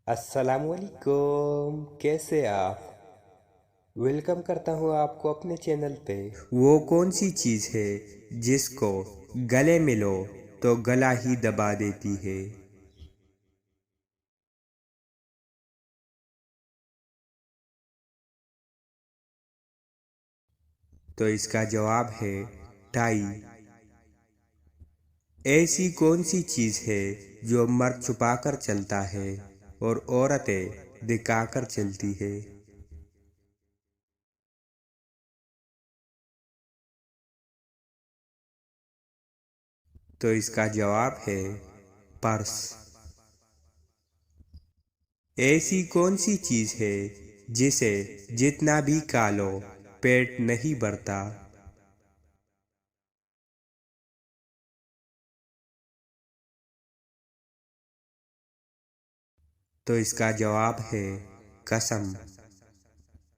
السلام علیکم، کیسے آپ؟ ویلکم کرتا ہوں آپ کو اپنے چینل پہ۔ وہ کون سی چیز ہے جس کو گلے ملو تو گلا ہی دبا دیتی ہے؟ تو اس کا جواب ہے ٹائی۔ ایسی کون سی چیز ہے جو مرد چھپا کر چلتا ہے اور عورتیں دکھا کر چلتی ہے؟ تو اس کا جواب ہے پرس۔ ایسی کون سی چیز ہے جسے جتنا بھی کھا لو پیٹ نہیں بھرتا؟ تو اس کا جواب ہے قسم۔